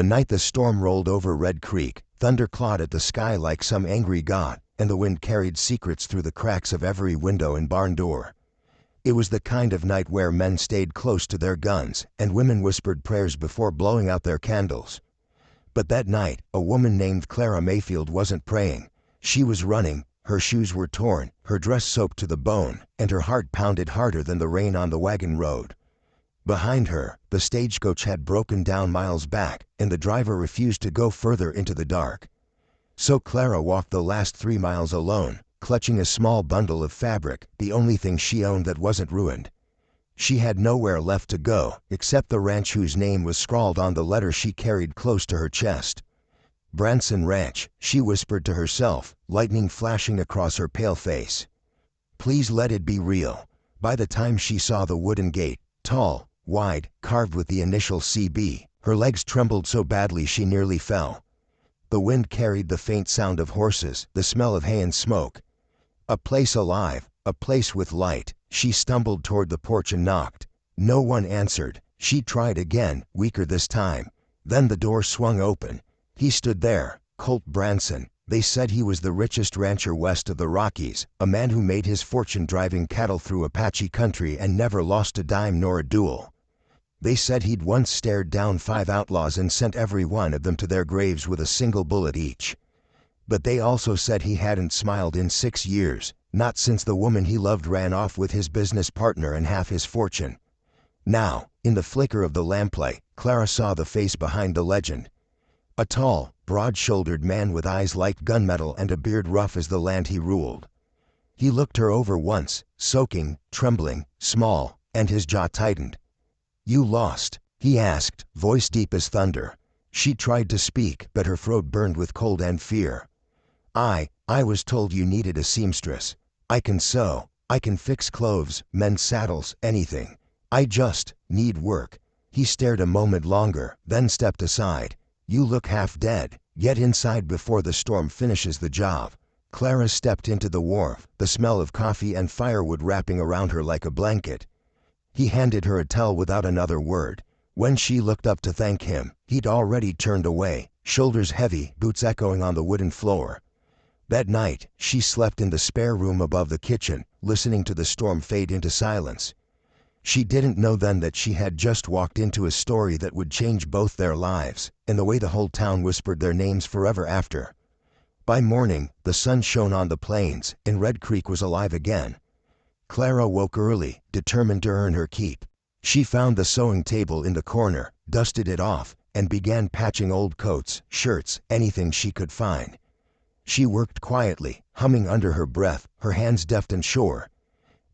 The night the storm rolled over Red Creek, thunder clawed at the sky like some angry god, and the wind carried secrets through the cracks of every window and barn door. It was the kind of night where men stayed close to their guns, and women whispered prayers before blowing out their candles. But that night, a woman named Clara Mayfield wasn't praying. She was running, her shoes were torn, her dress soaked to the bone, and her heart pounded harder than the rain on the wagon road. Behind her, the stagecoach had broken down miles back, and the driver refused to go further into the dark. So Clara walked the last 3 miles alone, clutching a small bundle of fabric, the only thing she owned that wasn't ruined. She had nowhere left to go, except the ranch whose name was scrawled on the letter she carried close to her chest. Branson Ranch, she whispered to herself, lightning flashing across her pale face. Please let it be real. By the time she saw the wooden gate, tall, wide, carved with the initial CB, her legs trembled so badly she nearly fell. The wind carried the faint sound of horses, the smell of hay and smoke. A place alive, a place with light. She stumbled toward the porch and knocked. No one answered. She tried again, weaker this time. Then the door swung open. He stood there, Colt Branson. They said he was the richest rancher west of the Rockies, a man who made his fortune driving cattle through Apache country and never lost a dime nor a duel. They said he'd once stared down 5 outlaws and sent every one of them to their graves with a single bullet each. But they also said he hadn't smiled in 6 years, not since the woman he loved ran off with his business partner and half his fortune. Now, in the flicker of the lamplight, Clara saw the face behind the legend. A tall, broad-shouldered man with eyes like gunmetal and a beard rough as the land he ruled. He looked her over once, soaking, trembling, small, and his jaw tightened. "You lost?" he asked, voice deep as thunder. She tried to speak, but her throat burned with cold and fear. I was told you needed a seamstress. I can sew, I can fix clothes, mend saddles, anything. I just need work." He stared a moment longer, then stepped aside. "You look half dead. Get inside before the storm finishes the job." Clara stepped into the wharf, the smell of coffee and firewood wrapping around her like a blanket. He handed her a towel without another word. When she looked up to thank him, he'd already turned away, shoulders heavy, boots echoing on the wooden floor. That night, she slept in the spare room above the kitchen, listening to the storm fade into silence. She didn't know then that she had just walked into a story that would change both their lives, and the way the whole town whispered their names forever after. By morning, the sun shone on the plains, and Red Creek was alive again. Clara woke early, determined to earn her keep. She found the sewing table in the corner, dusted it off, and began patching old coats, shirts, anything she could find. She worked quietly, humming under her breath, her hands deft and sure.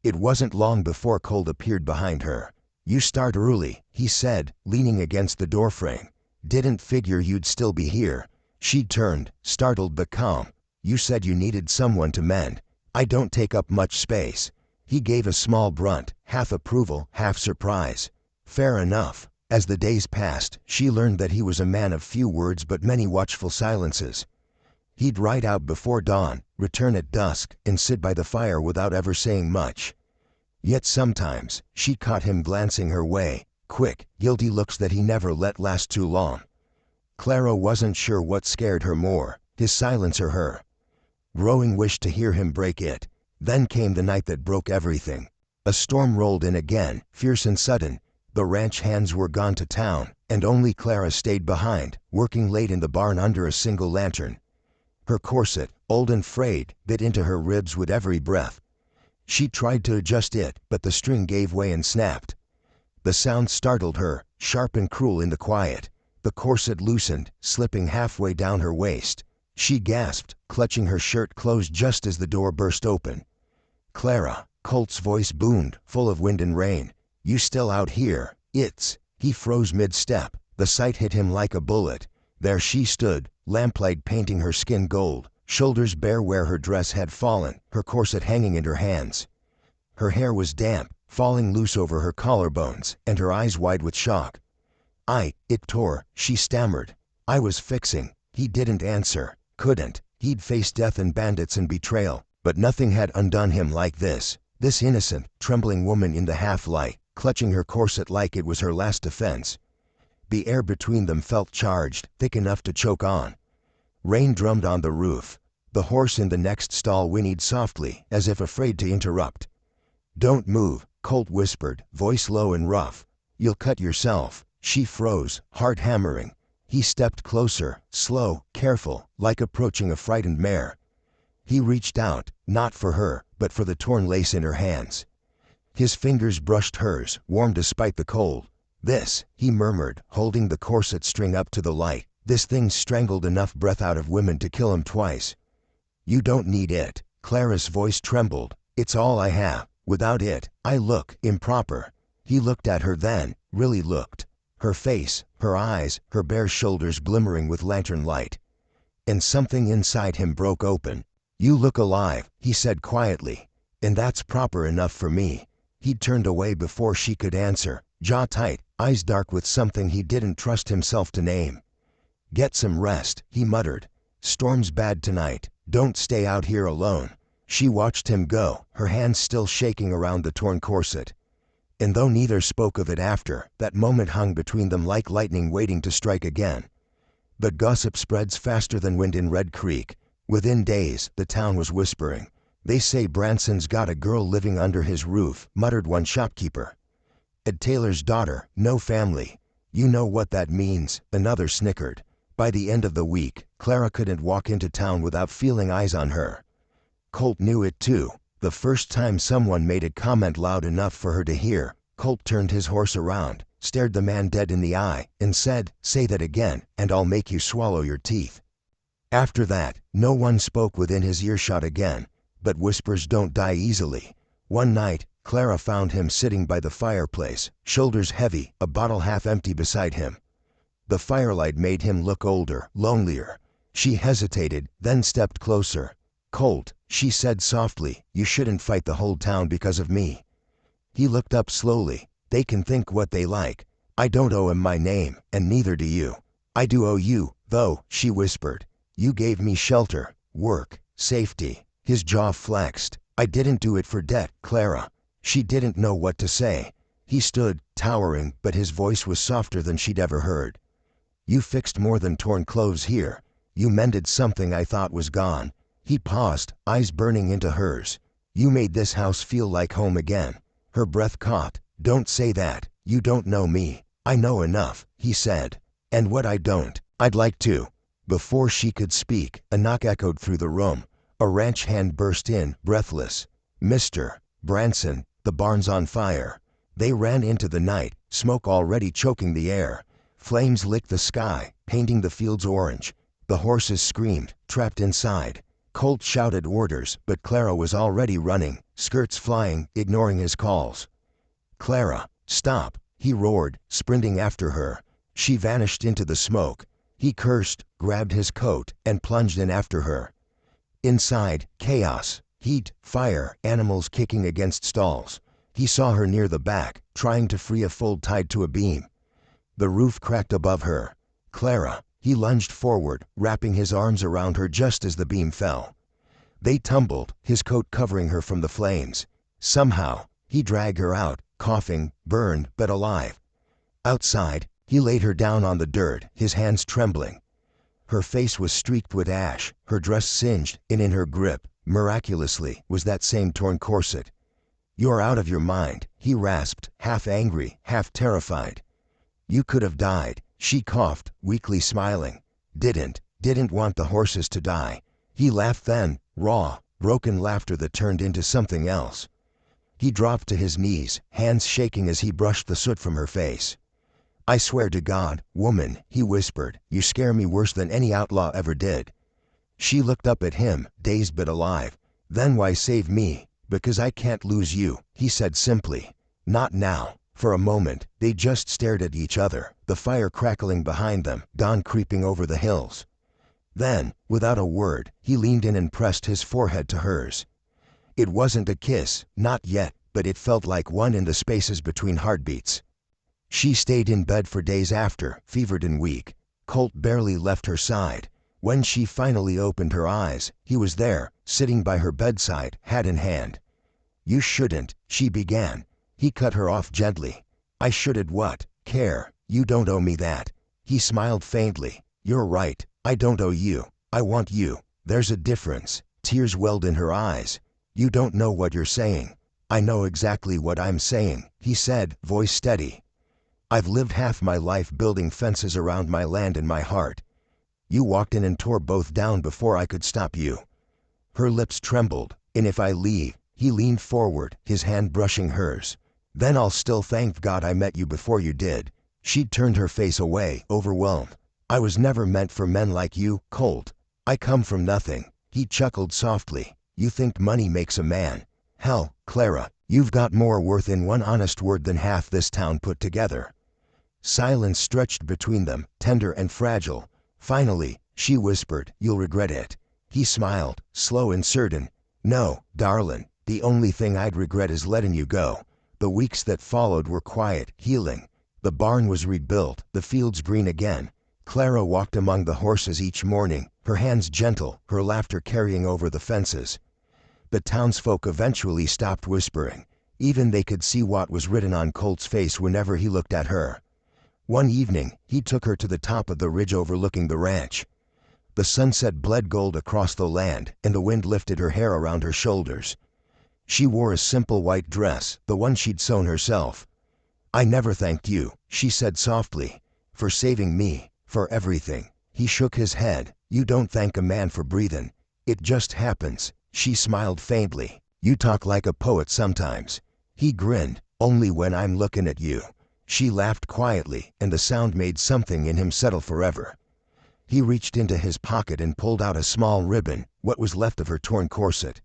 It wasn't long before Colt appeared behind her. "You start early," he said, leaning against the doorframe. "Didn't figure you'd still be here." She turned, startled but calm. "You said you needed someone to mend. I don't take up much space." He gave a small grunt, half approval, half surprise. "Fair enough." As the days passed, she learned that he was a man of few words but many watchful silences. He'd ride out before dawn, return at dusk, and sit by the fire without ever saying much. Yet sometimes, she caught him glancing her way, quick, guilty looks that he never let last too long. Clara wasn't sure what scared her more, his silence or her growing wish to hear him break it. Then came the night that broke everything. A storm rolled in again, fierce and sudden. The ranch hands were gone to town, and only Clara stayed behind, working late in the barn under a single lantern. Her corset, old and frayed, bit into her ribs with every breath. She tried to adjust it, but the string gave way and snapped. The sound startled her, sharp and cruel in the quiet. The corset loosened, slipping halfway down her waist. She gasped, clutching her shirt closed just as the door burst open. "Clara," Colt's voice boomed, full of wind and rain. "You still out here? It's—" He froze mid-step. The sight hit him like a bullet. There she stood, lamplight painting her skin gold, shoulders bare where her dress had fallen, her corset hanging in her hands. Her hair was damp, falling loose over her collarbones, and her eyes wide with shock. It tore," she stammered. "I was fixing." He didn't answer, couldn't. He'd faced death and bandits and betrayal, but nothing had undone him like this. This innocent, trembling woman in the half-light, clutching her corset like it was her last defense. The air between them felt charged, thick enough to choke on. Rain drummed on the roof. The horse in the next stall whinnied softly, as if afraid to interrupt. "Don't move," Colt whispered, voice low and rough. "You'll cut yourself." She froze, heart hammering. He stepped closer, slow, careful, like approaching a frightened mare. He reached out, not for her, but for the torn lace in her hands. His fingers brushed hers, warm despite the cold. "This," he murmured, holding the corset string up to the light. "This thing strangled enough breath out of women to kill him twice." "You don't need it." Clara's voice trembled. "It's all I have. Without it, I look improper." He looked at her then, really looked. Her face, her eyes, her bare shoulders glimmering with lantern light. And something inside him broke open. "You look alive," he said quietly. "And that's proper enough for me." He'd turned away before she could answer, jaw tight, eyes dark with something he didn't trust himself to name. "Get some rest," he muttered. "Storm's bad tonight. Don't stay out here alone." She watched him go, her hands still shaking around the torn corset. And though neither spoke of it after, that moment hung between them like lightning waiting to strike again. But gossip spreads faster than wind in Red Creek. Within days, the town was whispering. "They say Branson's got a girl living under his roof," muttered one shopkeeper. "Ed Taylor's daughter, no family." "You know what that means," another snickered. By the end of the week, Clara couldn't walk into town without feeling eyes on her. Colt knew it too. The first time someone made a comment loud enough for her to hear, Colt turned his horse around, stared the man dead in the eye, and said, "Say that again, and I'll make you swallow your teeth." After that, no one spoke within his earshot again, but whispers don't die easily. One night, Clara found him sitting by the fireplace, shoulders heavy, a bottle half empty beside him. The firelight made him look older, lonelier. She hesitated, then stepped closer. "Colt," she said softly, "you shouldn't fight the whole town because of me." He looked up slowly. "They can think what they like. I don't owe him my name, and neither do you." "I do owe you, though," she whispered. "You gave me shelter, work, safety." His jaw flexed. "I didn't do it for debt, Clara." She didn't know what to say. He stood, towering, but his voice was softer than she'd ever heard. "You fixed more than torn clothes here. You mended something I thought was gone." He paused, eyes burning into hers. "You made this house feel like home again." Her breath caught. "Don't say that. You don't know me." "I know enough," he said. "And what I don't, I'd like to." Before she could speak, a knock echoed through the room. A ranch hand burst in, breathless. "Mr. Branson, the barn's on fire." They ran into the night, smoke already choking the air. Flames licked the sky, painting the fields orange. The horses screamed, trapped inside. Colt shouted orders, but Clara was already running, skirts flying, ignoring his calls. "Clara, stop!" he roared, sprinting after her. She vanished into the smoke. He cursed, grabbed his coat, and plunged in after her. Inside, chaos, heat, fire, animals kicking against stalls. He saw her near the back, trying to free a fold tied to a beam. The roof cracked above her. "Clara!" He lunged forward, wrapping his arms around her just as the beam fell. They tumbled, his coat covering her from the flames. Somehow, he dragged her out, coughing, burned but alive. Outside, he laid her down on the dirt, his hands trembling. Her face was streaked with ash, her dress singed, and in her grip, miraculously, was that same torn corset. "You're out of your mind," he rasped, half angry, half terrified. "You could have died," she coughed, weakly smiling. Didn't want the horses to die." He laughed then, raw, broken laughter that turned into something else. He dropped to his knees, hands shaking as he brushed the soot from her face. "I swear to God, woman," he whispered, "you scare me worse than any outlaw ever did." She looked up at him, dazed but alive. "Then why save me?" "Because I can't lose you," he said simply. "Not now." For a moment, they just stared at each other, the fire crackling behind them, dawn creeping over the hills. Then, without a word, he leaned in and pressed his forehead to hers. It wasn't a kiss, not yet, but it felt like one in the spaces between heartbeats. She stayed in bed for days after, fevered and weak. Colt barely left her side. When she finally opened her eyes, he was there, sitting by her bedside, hat in hand. "You shouldn't," she began. He cut her off gently. "I shouldn't what? Care. "You don't owe me that." He smiled faintly. "You're right. I don't owe you. I want you. There's a difference." Tears welled in her eyes. "You don't know what you're saying." "I know exactly what I'm saying," he said, voice steady. "I've lived half my life building fences around my land and my heart. You walked in and tore both down before I could stop you." Her lips trembled. "And if I leave," he leaned forward, his hand brushing hers, "then I'll still thank God I met you before you did." She turned her face away, overwhelmed. "I was never meant for men like you, Colt. I come from nothing." He chuckled softly. "You think money makes a man? Hell, Clara, you've got more worth in one honest word than half this town put together." Silence stretched between them, tender and fragile. Finally, she whispered, "You'll regret it." He smiled, slow and certain. "No, darlin', the only thing I'd regret is letting you go." The weeks that followed were quiet, healing. The barn was rebuilt, the fields green again. Clara walked among the horses each morning, her hands gentle, her laughter carrying over the fences. The townsfolk eventually stopped whispering. Even they could see what was written on Colt's face whenever he looked at her. One evening, he took her to the top of the ridge overlooking the ranch. The sunset bled gold across the land, and the wind lifted her hair around her shoulders. She wore a simple white dress, the one she'd sewn herself. "I never thanked you," she said softly, "for saving me, for everything." He shook his head. "You don't thank a man for breathing. It just happens." She smiled faintly. "You talk like a poet sometimes." He grinned. "Only when I'm looking at you." She laughed quietly, and the sound made something in him settle forever. He reached into his pocket and pulled out a small ribbon, what was left of her torn corset.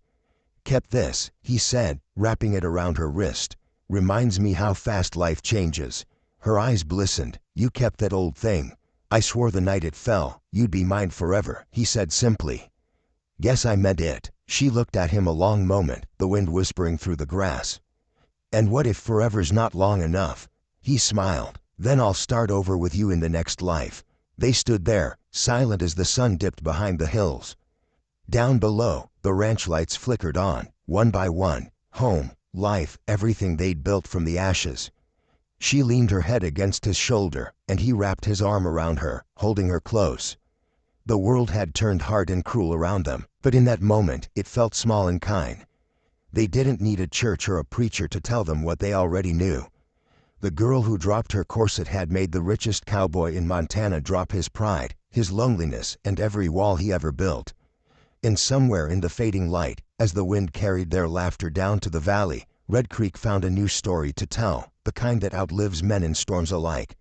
"Kept this," he said, wrapping it around her wrist. "Reminds me how fast life changes." Her eyes glistened. "You kept that old thing." "I swore the night it fell, you'd be mine forever," he said simply. "Guess I meant it." She looked at him a long moment, the wind whispering through the grass. "And what if forever's not long enough?" He smiled. "Then I'll start over with you in the next life." They stood there, silent as the sun dipped behind the hills. Down below, the ranch lights flickered on, one by one. Home, life, everything they'd built from the ashes. She leaned her head against his shoulder, and he wrapped his arm around her, holding her close. The world had turned hard and cruel around them, but in that moment it felt small and kind. They didn't need a church or a preacher to tell them what they already knew. The girl who dropped her corset had made the richest cowboy in Montana drop his pride, his loneliness, and every wall he ever built. And somewhere in the fading light, as the wind carried their laughter down to the valley, Red Creek found a new story to tell, the kind that outlives men and storms alike.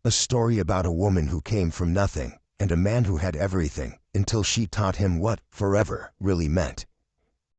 A story about a woman who came from nothing, and a man who had everything, until she taught him what forever really meant.